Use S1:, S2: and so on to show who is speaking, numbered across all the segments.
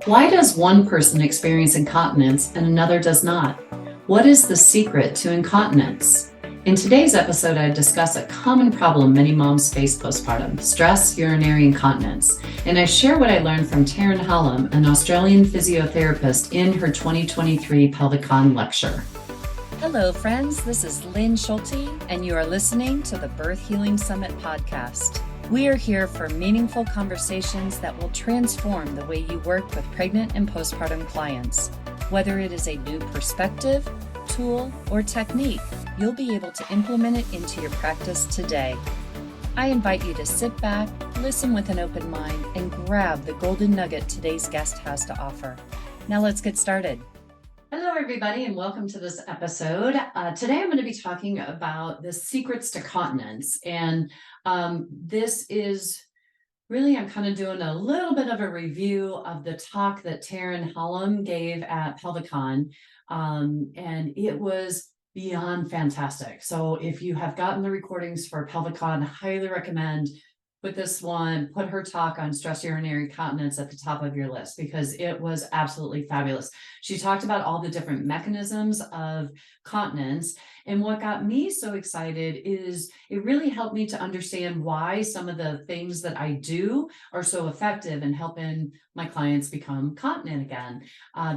S1: Why does one person experience incontinence and another does not? What is the secret to incontinence? In today's episode, I discuss a common problem many moms face postpartum: stress urinary incontinence. And I share what I learned from Taryn Hallam, an Australian physiotherapist, in her 2023 Pelvicon lecture.
S2: Hello, friends. This is Lynn Schulte, and you are listening to the Birth Healing Summit podcast. We are here for meaningful conversations that will transform the way you work with pregnant and postpartum clients. Whether it is a new perspective, tool, or technique, you'll be able to implement it into your practice today. I invite you to sit back, listen with an open mind, and grab the golden nugget today's guest has to offer. Now let's get started.
S1: Hello, everybody, and welcome to this episode. Today, I'm going to be talking about the secrets to continence. And this is really, I'm kind of doing a little bit of a review of the talk that Taryn Hallam gave at Pelvicon. And it was beyond fantastic. So if you have gotten the recordings for Pelvicon, I highly recommend put her talk on stress urinary incontinence at the top of your list, because it was absolutely fabulous. She talked about all the different mechanisms of continence. And what got me so excited is it really helped me to understand why some of the things that I do are so effective in helping my clients become continent again.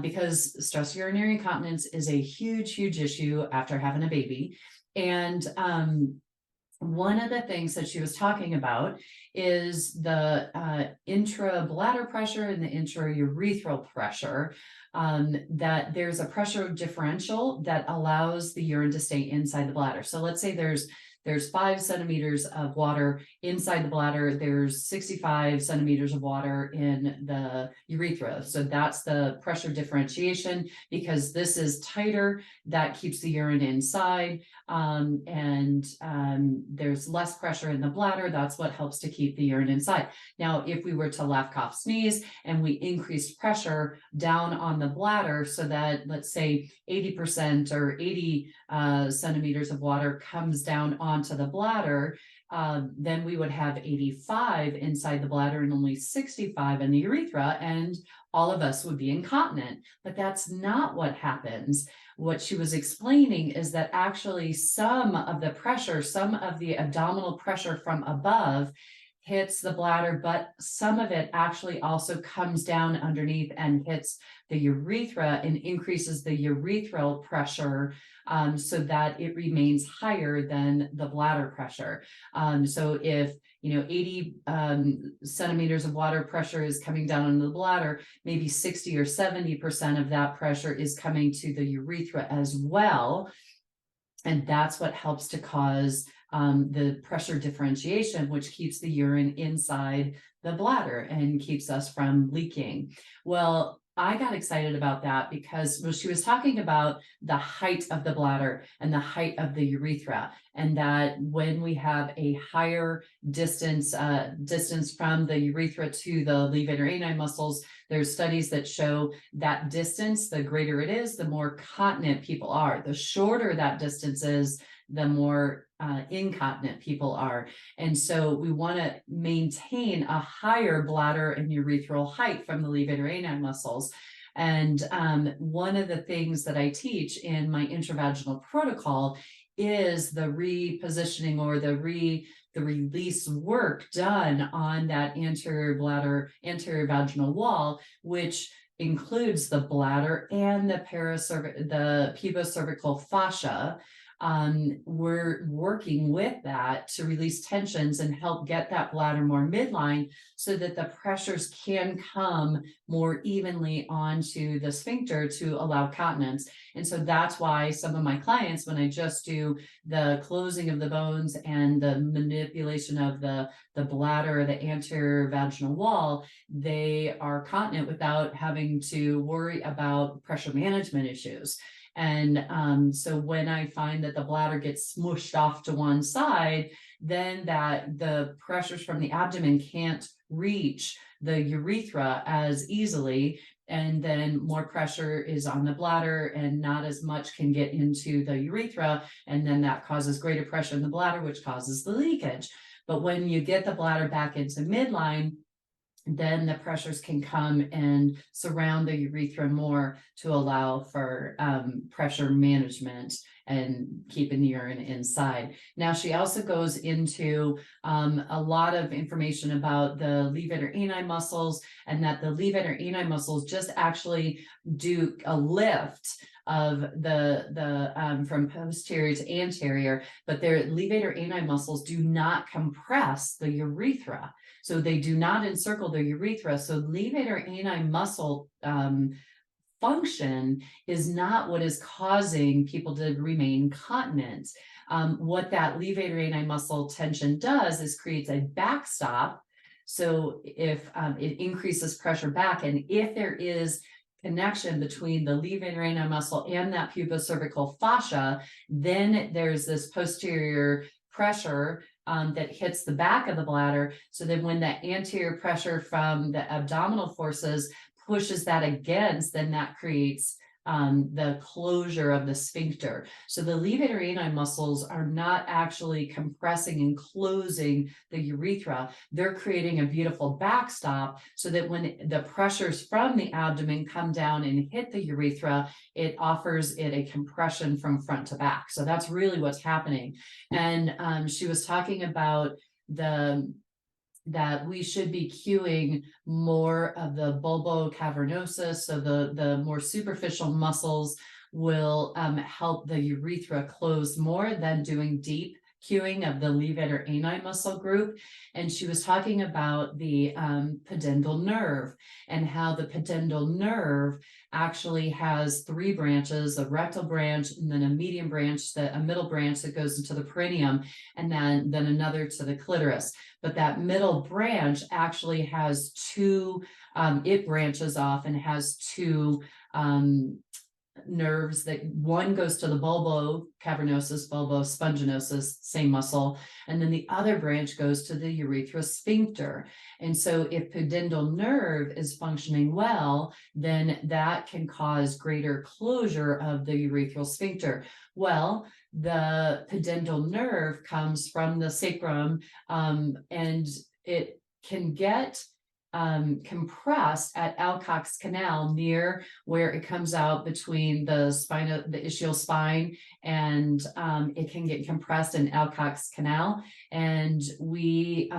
S1: Because stress urinary incontinence is a huge, huge issue after having a baby. And one of the things that she was talking about is the intra bladder pressure and the intra-urethral pressure, that there's a pressure differential that allows the urine to stay inside the bladder. So let's say there's 5 centimeters of water inside the bladder. There's 65 centimeters of water in the urethra. So that's the pressure differentiation. Because this is tighter, that keeps the urine inside. There's less pressure in the bladder. That's what helps to keep the urine inside. Now, if we were to laugh, cough, sneeze, and we increased pressure down on the bladder so that, let's say, 80% or 80 centimeters of water comes down onto the bladder, then we would have 85 inside the bladder and only 65 in the urethra, and all of us would be incontinent. But that's not what happens. What she was explaining is that actually some of the abdominal pressure from above hits the bladder, but some of it actually also comes down underneath and hits the urethra and increases the urethral pressure, so that it remains higher than the bladder pressure. So if 80 centimeters of water pressure is coming down into the bladder, maybe 60 or 70% of that pressure is coming to the urethra as well. And that's what helps to cause the pressure differentiation, which keeps the urine inside the bladder and keeps us from leaking. Well, I got excited about that because she was talking about the height of the bladder and the height of the urethra, and that when we have a higher distance from the urethra to the levator ani muscles, there's studies that show that distance, the greater it is, the more continent people are. The shorter that distance is, the more incontinent people are. And so we want to maintain a higher bladder and urethral height from the levator ani muscles. And one of the things that I teach in my intravaginal protocol is the repositioning or the release work done on that anterior vaginal wall, which includes the bladder and the pubocervical fascia. We're working with that to release tensions and help get that bladder more midline so that the pressures can come more evenly onto the sphincter to allow continence. And so that's why some of my clients, when I just do the closing of the bones and the manipulation of the bladder or the anterior vaginal wall, they are continent without having to worry about pressure management issues. And so when I find that the bladder gets smooshed off to one side, then that the pressures from the abdomen can't reach the urethra as easily, and then more pressure is on the bladder and not as much can get into the urethra, and then that causes greater pressure in the bladder, which causes the leakage. But when you get the bladder back into midline, then the pressures can come and surround the urethra more to allow for pressure management and keeping the urine inside. Now, she also goes into a lot of information about the levator ani muscles, and that the levator ani muscles just actually do a lift of the from posterior to anterior, but their levator ani muscles do not compress the urethra. So they do not encircle the urethra. So levator ani muscle function is not what is causing people to remain continent. What that levator ani muscle tension does is creates a backstop. So if it increases pressure back, and if there is connection between the levator ani muscle and that pubocervical fascia, then there's this posterior pressure that hits the back of the bladder. So then when that anterior pressure from the abdominal forces pushes that against, then that creates the closure of the sphincter. So the levator ani muscles are not actually compressing and closing the urethra. They're creating a beautiful backstop so that when the pressures from the abdomen come down and hit the urethra, it offers it a compression from front to back. So that's really what's happening. And she was talking about that we should be cueing more of the bulbocavernosus, so the more superficial muscles will help the urethra close more than doing deep cueing of the levator ani muscle group. And she was talking about the pudendal nerve, and how the pudendal nerve actually has 3 branches: a rectal branch, and then a medium branch, a middle branch that goes into the perineum, and then another to the clitoris. But that middle branch actually has 2, it branches off and has 2 nerves. That one goes to the bulbocavernosus, bulbosponginosus, same muscle, and then the other branch goes to the urethral sphincter. And so if pudendal nerve is functioning well, then that can cause greater closure of the urethral sphincter. Well, the pudendal nerve comes from the sacrum, and it can get compressed at Alcock's canal, near where it comes out between the spine, the ischial spine, and it can get compressed in Alcock's canal. And we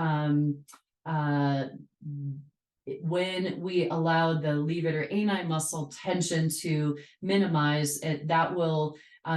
S1: when we allow the levator ani muscle tension to minimize it, that will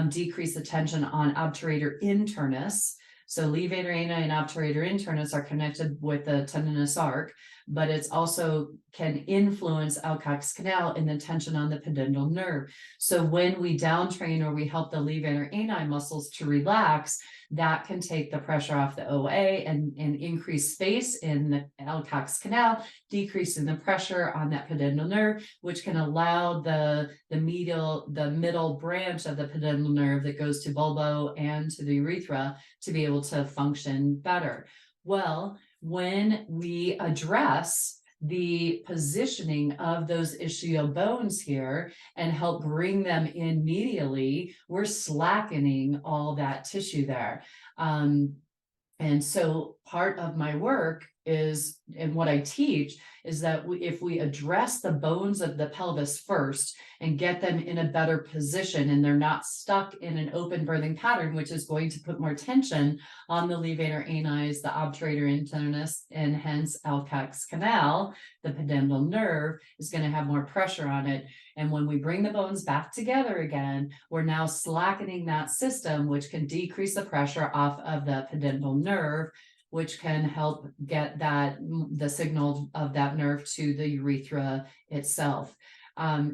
S1: decrease the tension on obturator internus. So levator ani and obturator internus are connected with the tendinous arc, but it's also can influence Alcock's canal in the tension on the pudendal nerve. So when we downtrain or we help the levator ani muscles to relax, that can take the pressure off the OA and increase space in the Alcock's canal, decreasing the pressure on that pudendal nerve, which can allow the middle branch of the pudendal nerve that goes to bulbo and to the urethra to be able to function better. Well, when we address the positioning of those ischial bones here and help bring them in medially, we're slackening all that tissue there. And so part of my work is, and what I teach, is that if we address the bones of the pelvis first and get them in a better position, and they're not stuck in an open birthing pattern, which is going to put more tension on the levator anis, the obturator internus, and hence Alcock's canal, the pudendal nerve is going to have more pressure on it. And when we bring the bones back together again, we're now slackening that system, which can decrease the pressure off of the pudendal nerve, which can help get the signal of that nerve to the urethra itself.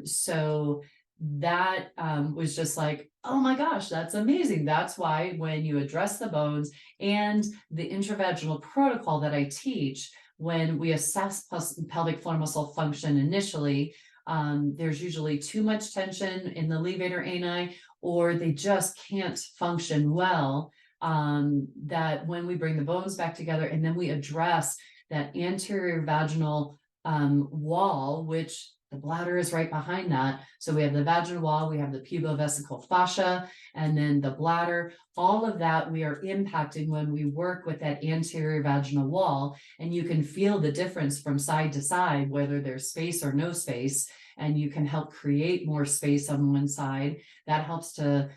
S1: So that was just like, oh my gosh, that's amazing. That's why when you address the bones and the intravaginal protocol that I teach, when we assess pelvic floor muscle function initially, there's usually too much tension in the levator ani, or they just can't function well. That when we bring the bones back together and then we address that anterior vaginal wall, which The bladder is right behind that. So we have the vaginal wall, we have the pubovesical fascia, and then the bladder. All of that we are impacting when we work with that anterior vaginal wall, and you can feel the difference from side to side, whether there's space or no space, and you can help create more space on one side. That helps to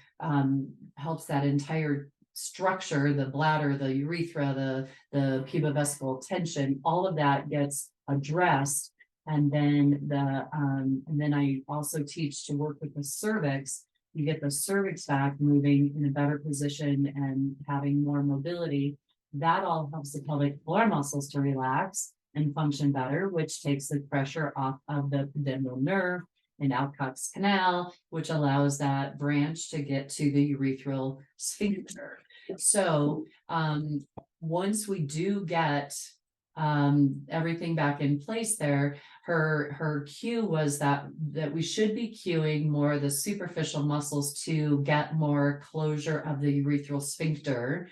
S1: helps that entire structure, the bladder, the urethra, the pubovesical tension, all of that gets addressed. And then I also teach to work with the cervix. You get the cervix back moving in a better position and having more mobility. That all helps the pelvic floor muscles to relax and function better, which takes the pressure off of the Pendal Nerve and Alcock's canal, which allows that branch to get to the urethral sphincter. So once we do get everything back in place there, her cue was that we should be cueing more of the superficial muscles to get more closure of the urethral sphincter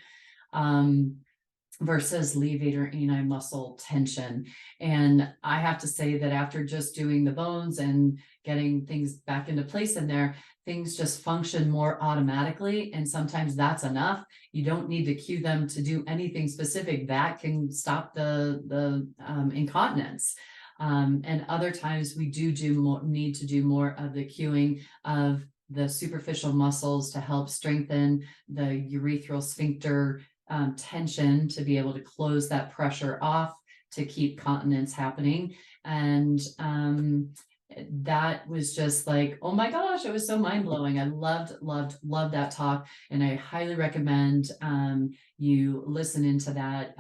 S1: versus levator ani muscle tension. And I have to say that after just doing the bones and getting things back into place in there, things just function more automatically. And sometimes that's enough. You don't need to cue them to do anything specific. That can stop the incontinence. And other times we need to do more of the cueing of the superficial muscles to help strengthen the urethral sphincter tension, to be able to close that pressure off to keep continence happening. And that was just like, oh my gosh, it was so mind-blowing. I loved that talk, and I highly recommend you listen into that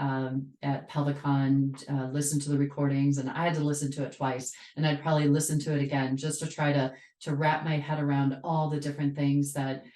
S1: at Pelvicon, listen to the recordings. And I had to listen to it twice, and I'd probably listen to it again just to try to wrap my head around all the different things that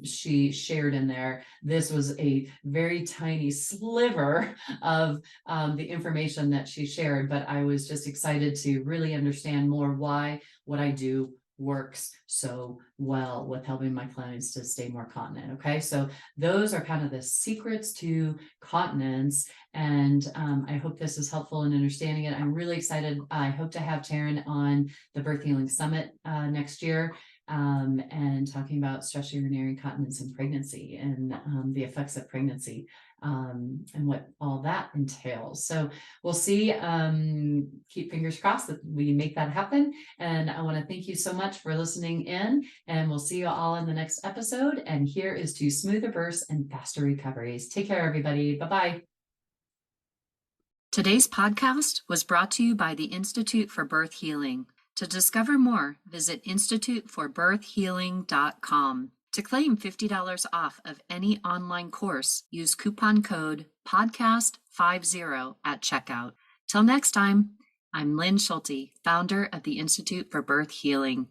S1: she shared in there. This was a very tiny sliver of the information that she shared, but I was just excited to really understand more why what I do works so well with helping my clients to stay more continent. Okay, so those are kind of the secrets to continence, and I hope this is helpful in understanding it. I'm really excited. I hope to have Taryn on the Birth Healing Summit next year, and talking about stress urinary incontinence in pregnancy and the effects of pregnancy, and what all that entails. So we'll see. Keep fingers crossed that we make that happen. And I want to thank you so much for listening in, and we'll see you all in the next episode. And here is to smoother births and faster recoveries. Take care, everybody. Bye-bye.
S2: Today's podcast was brought to you by the Institute for Birth Healing. To discover more, visit instituteforbirthhealing.com. To claim $50 off of any online course, use coupon code PODCAST50 at checkout. Till next time, I'm Lynn Schulte, founder of the Institute for Birth Healing.